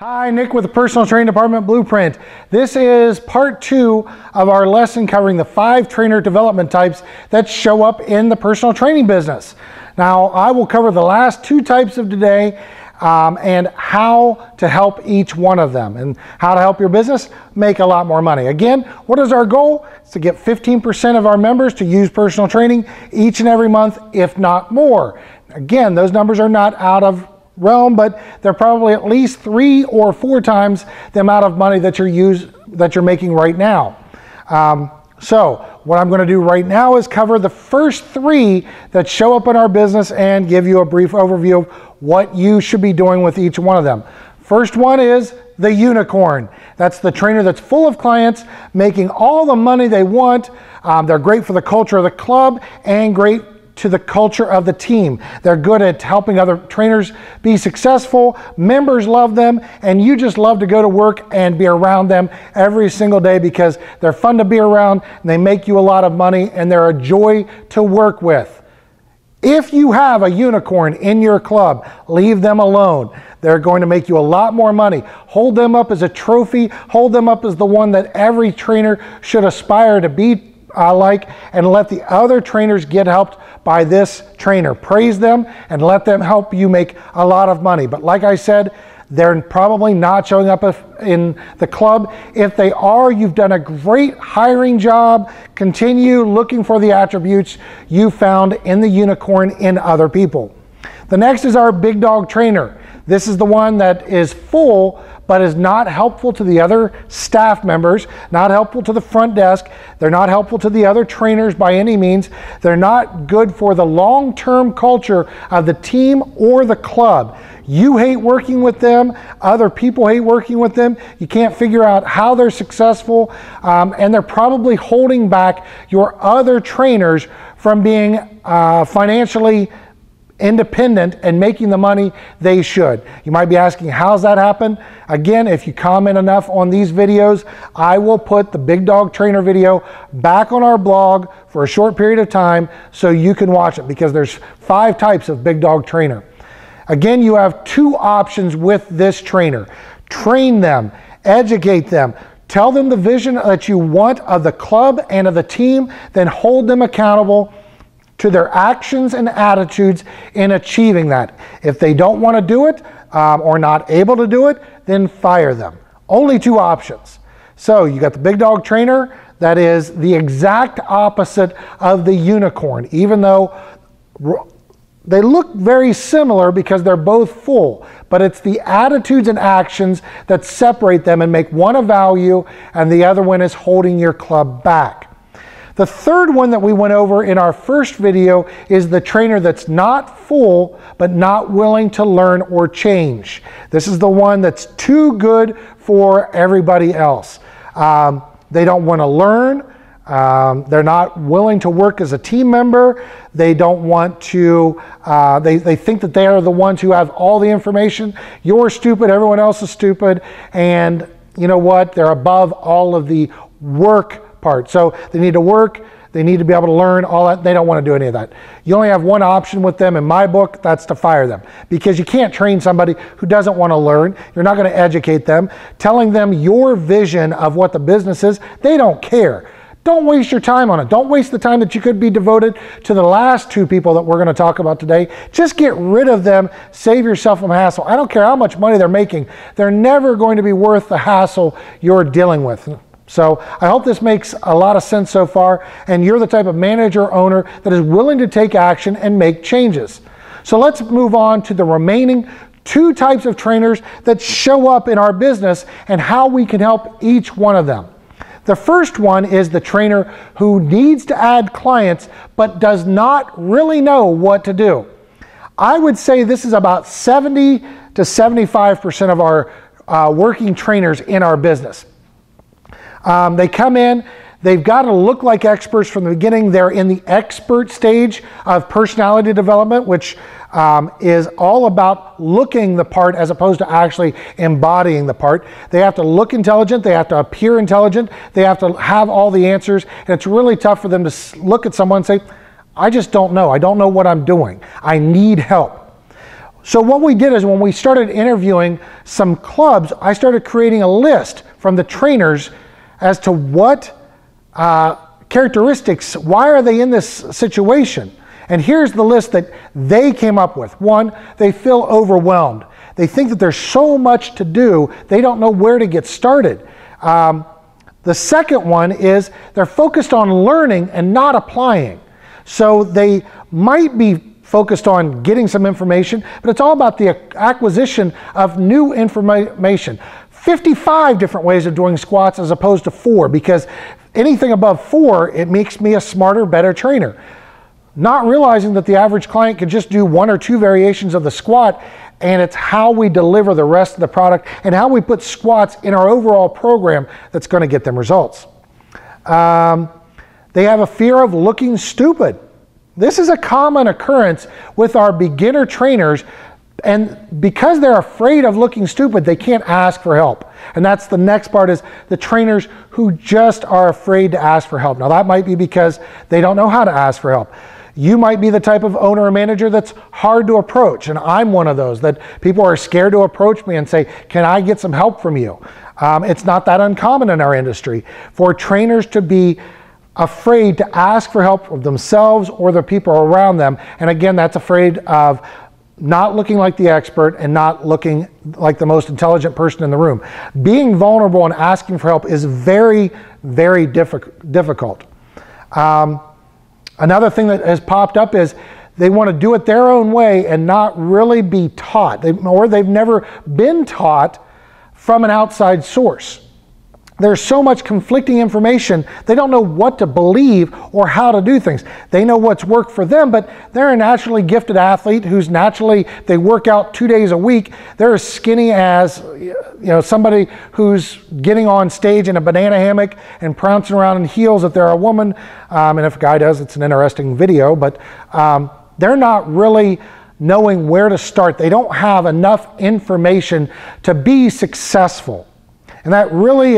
Hi, Nick with the Personal Training Department Blueprint. This is part 2 of our lesson covering the 5 trainer development types that show up in the personal training business. Now, I will cover the last 2 types of today and how to help each one of them and how to help your business make a lot more money. Again, what is our goal? It's to get 15% of our members to use personal training each and every month, if not more. Again, those numbers are not out of realm, but they're probably at least 3 or 4 times the amount of money that you're making right now. So what I'm going to do right now is cover the first 3 that show up in our business and give you a brief overview of what you should be doing with each one of them. First one is the unicorn. That's the trainer that's full of clients, making all the money they want. They're great for the culture of the club and great to the culture of the team. They're good at helping other trainers be successful. Members love them, and you just love to go to work and be around them every single day because they're fun to be around, and they make you a lot of money, and they're a joy to work with. If you have a unicorn in your club, leave them alone. They're going to make you a lot more money. Hold them up as a trophy. Hold them up as the one that every trainer should aspire to be like, and let the other trainers get helped by this trainer. Praise them and let them help you make a lot of money. But like I said, they're probably not showing up in the club. If they are, you've done a great hiring job. Continue looking for the attributes you found in the unicorn in other people. The next is our big dog trainer. This is the one that is full but is not helpful to the other staff members, not helpful to the front desk. They're not helpful to the other trainers by any means. They're not good for the long-term culture of the team or the club. You hate working with them. Other people hate working with them. You can't figure out how they're successful, and they're probably holding back your other trainers from being financially independent and making the money they should. You might be asking, how's that happen? Again, if you comment enough on these videos, I will put the Big Dog Trainer video back on our blog for a short period of time so you can watch it, because there's 5 types of Big Dog Trainer. Again, you have 2 options with this trainer. Train them, educate them, tell them the vision that you want of the club and of the team, then hold them accountable to their actions and attitudes in achieving that. If they don't want to do it or not able to do it, then fire them. Only 2 options. So you got the big dog trainer that is the exact opposite of the unicorn, even though they look very similar because they're both full, but it's the attitudes and actions that separate them and make one a value and the other one is holding your club back. The third one that we went over in our first video is the trainer that's not full but not willing to learn or change. This is the one that's too good for everybody else. They don't want to learn. They're not willing to work as a team member. They don't want to, they think that they are the ones who have all the information. You're stupid, everyone else is stupid, and you know what? They're above all of the work part. So they need to work, they need to be able to learn all that. They don't want to do any of that. You only have one option with them in my book, that's to fire them. Because you can't train somebody who doesn't want to learn. You're not going to educate them. Telling them your vision of what the business is, they don't care. Don't waste your time on it. Don't waste the time that you could be devoted to the last 2 people that we're going to talk about today. Just get rid of them. Save yourself from hassle. I don't care how much money they're making. They're never going to be worth the hassle you're dealing with. So I hope this makes a lot of sense so far, and you're the type of manager or owner that is willing to take action and make changes. So let's move on to the remaining 2 types of trainers that show up in our business and how we can help each one of them. The first one is the trainer who needs to add clients but does not really know what to do. I would say this is about 70 to 75% of our working trainers in our business. They come in, they've got to look like experts from the beginning. They're in the expert stage of personality development, which is all about looking the part as opposed to actually embodying the part. They have to look intelligent, they have to appear intelligent, they have to have all the answers, and it's really tough for them to look at someone and say, I just don't know. I don't know what I'm doing. I need help. So what we did is when we started interviewing some clubs, I started creating a list from the trainers as to what characteristics, why are they in this situation? And here's the list that they came up with. One, they feel overwhelmed. They think that there's so much to do, they don't know where to get started. The second one is they're focused on learning and not applying. So they might be focused on getting some information, but it's all about the acquisition of new information. 55 different ways of doing squats as opposed to 4, because anything above 4, it makes me a smarter, better trainer. Not realizing that the average client can just do 1 or 2 variations of the squat, and it's how we deliver the rest of the product and how we put squats in our overall program that's going to get them results. They have a fear of looking stupid. This is a common occurrence with our beginner trainers, and because they're afraid of looking stupid, they can't ask for help. And that's the next part, is the trainers who just are afraid to ask for help. Now that might be because they don't know how to ask for help. You might be the type of owner or manager that's hard to approach, and I'm one of those that people are scared to approach me and say, can I get some help from you? It's not that uncommon in our industry for trainers to be afraid to ask for help from themselves or the people around them. And again, that's afraid of not looking like the expert and not looking like the most intelligent person in the room. Being vulnerable and asking for help is very, very difficult. Another thing that has popped up is they want to do it their own way and not really be taught, or they've never been taught from an outside source. There's so much conflicting information, they don't know what to believe or how to do things. They know what's worked for them, but they're a naturally gifted athlete who's naturally, they work out 2 days a week. They're as skinny as somebody who's getting on stage in a banana hammock and prancing around in heels if they're a woman. And if a guy does, it's an interesting video, but they're not really knowing where to start. They don't have enough information to be successful. And that really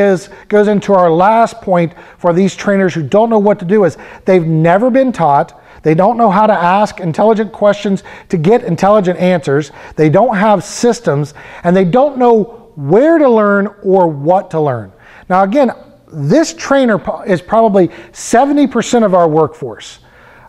goes into our last point for these trainers who don't know what to do, is they've never been taught. They don't know how to ask intelligent questions to get intelligent answers. They don't have systems, and they don't know where to learn or what to learn. Now again, this trainer is probably 70% of our workforce.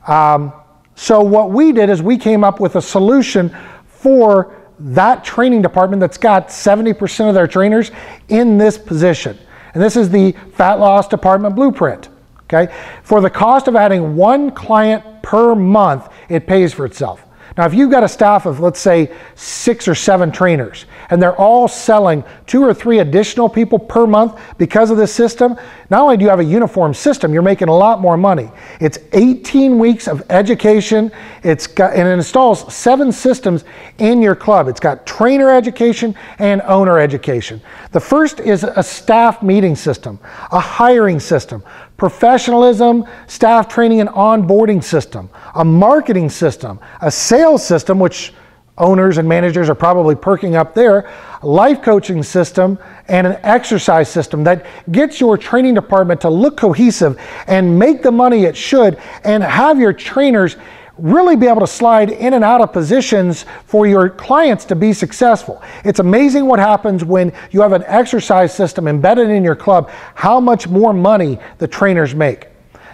So what we did is we came up with a solution for that training department that's got 70% of their trainers in this position. And this is the Fat Loss Department Blueprint. Okay? For the cost of adding 1 client per month, it pays for itself. Now, if you've got a staff of, let's say, 6 or 7 trainers, and they're all selling 2 or 3 additional people per month because of this system, not only do you have a uniform system, you're making a lot more money. It's 18 weeks of education. And it installs 7 systems in your club. It's got trainer education and owner education. The first is a staff meeting system, a hiring system, professionalism, staff training and onboarding system, a marketing system, a sales system, which owners and managers are probably perking up there, a life coaching system, and an exercise system that gets your training department to look cohesive and make the money it should, and have your trainers really be able to slide in and out of positions for your clients to be successful. It's amazing what happens when you have an exercise system embedded in your club, how much more money the trainers make.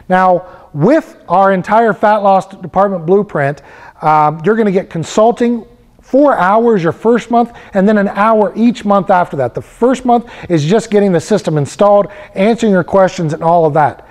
Now, with our entire Fat Loss Department Blueprint, you're going to get consulting 4 hours your first month, and then an hour each month after that. The first month is just getting the system installed, answering your questions and all of that.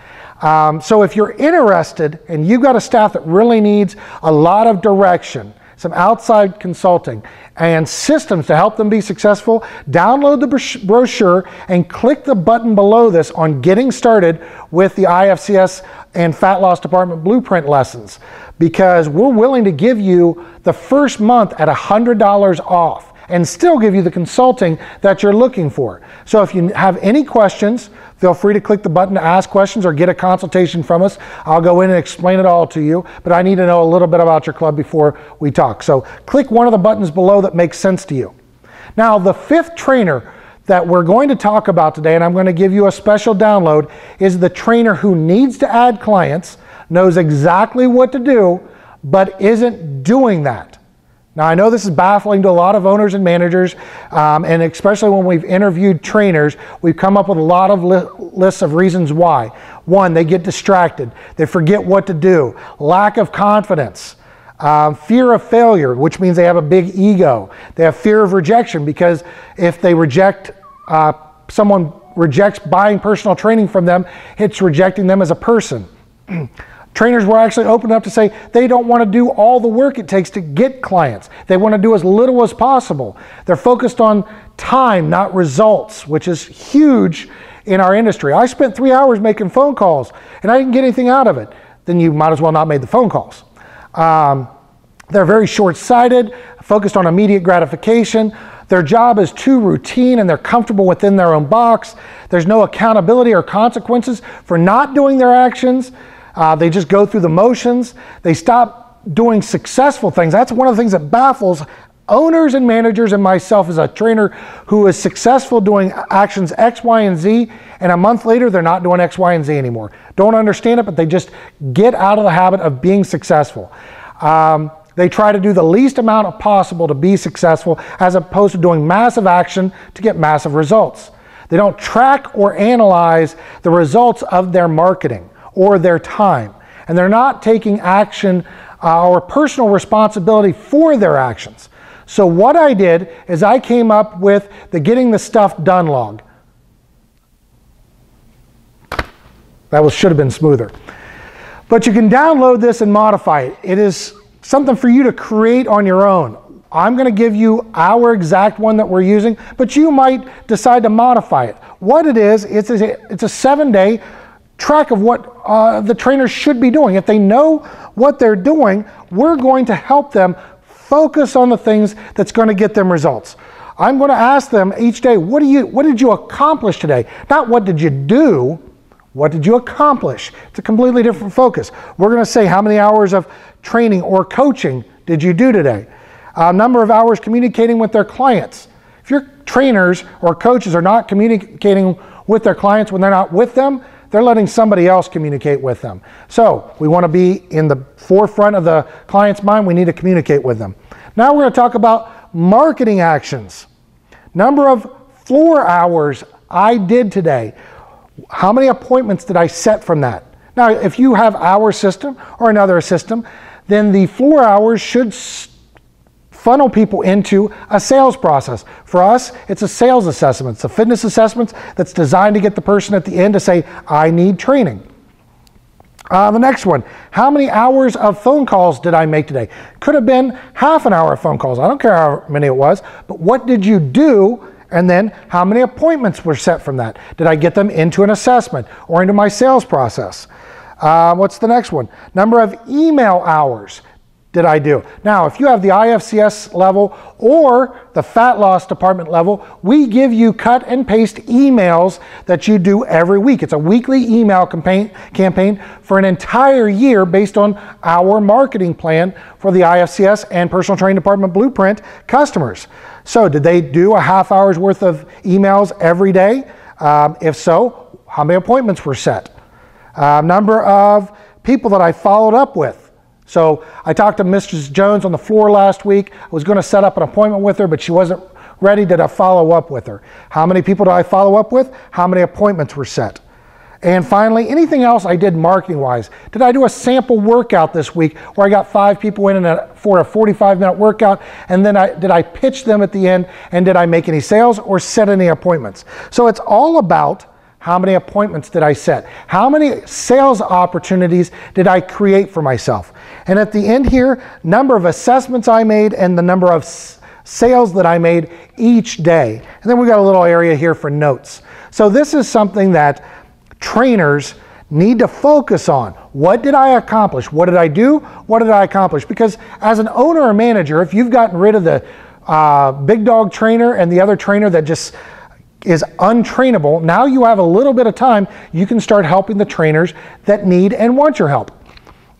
So if you're interested and you've got a staff that really needs a lot of direction, some outside consulting and systems to help them be successful, download the brochure and click the button below this on getting started with the IFCS and Fat Loss Department Blueprint lessons, because we're willing to give you the first month at $100 off and still give you the consulting that you're looking for. So if you have any questions, feel free to click the button to ask questions or get a consultation from us. I'll go in and explain it all to you, but I need to know a little bit about your club before we talk. So click one of the buttons below that makes sense to you. Now, the 5th trainer that we're going to talk about today, and I'm going to give you a special download, is the trainer who needs to add clients, knows exactly what to do, but isn't doing that. Now, I know this is baffling to a lot of owners and managers, and especially when we've interviewed trainers, we've come up with a lot of lists of reasons why. One, they get distracted. They forget what to do. Lack of confidence. Fear of failure, which means they have a big ego. They have fear of rejection because if they reject, someone rejects buying personal training from them, it's rejecting them as a person. Trainers were actually open up to say they don't want to do all the work it takes to get clients. They want to do as little as possible. They're focused on time, not results, which is huge in our industry. I spent 3 hours making phone calls and I didn't get anything out of it. Then you might as well not make the phone calls. They're very short-sighted, focused on immediate gratification. Their job is too routine and they're comfortable within their own box. There's no accountability or consequences for not doing their actions. They just go through the motions. They stop doing successful things. That's one of the things that baffles owners and managers and myself as a trainer who is successful doing actions X, Y, and Z, and a month later they're not doing X, Y, and Z anymore. Don't understand it, but they just get out of the habit of being successful. They try to do the least amount possible to be successful as opposed to doing massive action to get massive results. They don't track or analyze the results of their marketing or their time. And they're not taking action or personal responsibility for their actions. So what I did is I came up with the Getting the Stuff Done log. That should have been smoother. But you can download this and modify it. It is something for you to create on your own. I'm going to give you our exact one that we're using, but you might decide to modify it. What it is, it's a 7-day track of what the trainers should be doing. If they know what they're doing, we're going to help them focus on the things that's going to get them results. I'm going to ask them each day, what did you accomplish today? Not what did you do, what did you accomplish? It's a completely different focus. We're going to say how many hours of training or coaching did you do today? Number of hours communicating with their clients. If your trainers or coaches are not communicating with their clients when they're not with them, they're letting somebody else communicate with them. So we want to be in the forefront of the client's mind. We need to communicate with them. Now we're going to talk about marketing actions. Number of floor hours I did today. How many appointments did I set from that? Now, if you have our system or another system, then the floor hours should funnel people into a sales process. For us, it's a sales assessment. It's a fitness assessment that's designed to get the person at the end to say, I need training. The next one, how many hours of phone calls did I make today? Could have been half an hour of phone calls. I don't care how many it was, but what did you do? And then how many appointments were set from that? Did I get them into an assessment or into my sales process? What's the next one? Number of email hours did I do? Now, if you have the IFCS level or the fat loss department level, we give you cut and paste emails that you do every week. It's a weekly email campaign for an entire year based on our marketing plan for the IFCS and Personal Training Department Blueprint customers. So did they do a half hour's worth of emails every day? If so, how many appointments were set? Number of people that I followed up with. So I talked to Mrs. Jones on the floor last week. I was going to set up an appointment with her, but she wasn't ready. Did I follow up with her? How many people did I follow up with? How many appointments were set? And finally, anything else I did marketing-wise. Did I do a sample workout this week where I got 5 people in for a 45-minute workout, and then did I pitch them at the end, and did I make any sales or set any appointments? So it's all about how many appointments did I set? How many sales opportunities did I create for myself? And at the end here, number of assessments I made and the number of sales that I made each day. And then we got a little area here for notes. So this is something that trainers need to focus on. What did I accomplish? What did I do? What did I accomplish? Because as an owner or manager, if you've gotten rid of the big dog trainer and the other trainer that just is untrainable, now you have a little bit of time, you can start helping the trainers that need and want your help.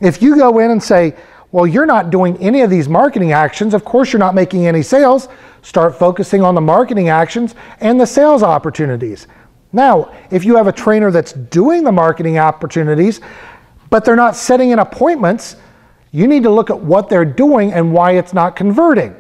If you go in and say, well, you're not doing any of these marketing actions, of course you're not making any sales, start focusing on the marketing actions and the sales opportunities. Now, if you have a trainer that's doing the marketing opportunities, but they're not setting in appointments, you need to look at what they're doing and why it's not converting.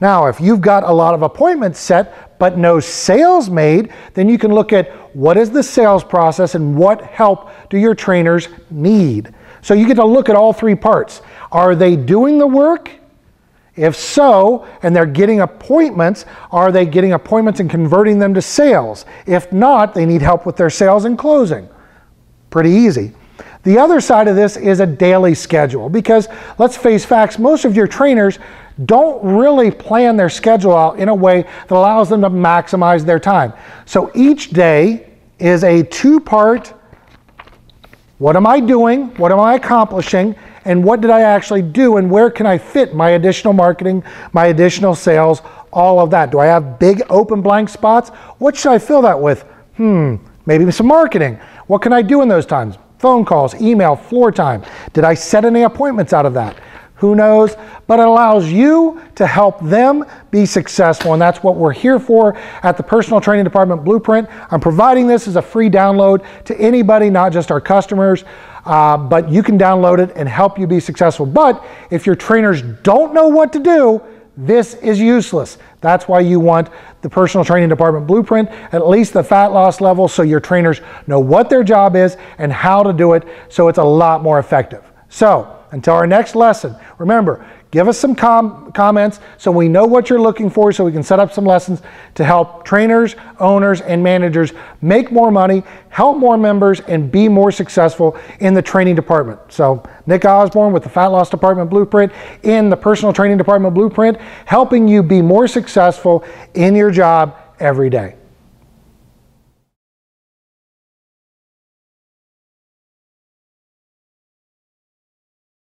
Now, if you've got a lot of appointments set but no sales made, then you can look at what is the sales process and what help do your trainers need. So you get to look at all three parts. Are they doing the work? If so, and they're getting appointments, are they getting appointments and converting them to sales? If not, they need help with their sales and closing. Pretty easy. The other side of this is a daily schedule, because let's face facts, most of your trainers don't really plan their schedule out in a way that allows them to maximize their time. So each day is a two-part, what am I doing, what am I accomplishing, and what did I actually do, and where can I fit my additional marketing, my additional sales, all of that. Do I have big open blank spots? What should I fill that with? Maybe some marketing. What can I do in those times? Phone calls, email, floor time. Did I set any appointments out of that? Who knows? But it allows you to help them be successful, and that's what we're here for at the Personal Training Department Blueprint. I'm providing this as a free download to anybody, not just our customers, but you can download it and help you be successful. But if your trainers don't know what to do, this is useless. That's why you want the Personal Training Department Blueprint, at least the fat loss level, so your trainers know what their job is and how to do it, so it's a lot more effective. So, until our next lesson, remember, give us some comments so we know what you're looking for, so we can set up some lessons to help trainers, owners, and managers make more money, help more members, and be more successful in the training department. So, Nick Osborne with the Fat Loss Department Blueprint in the Personal Training Department Blueprint, helping you be more successful in your job every day.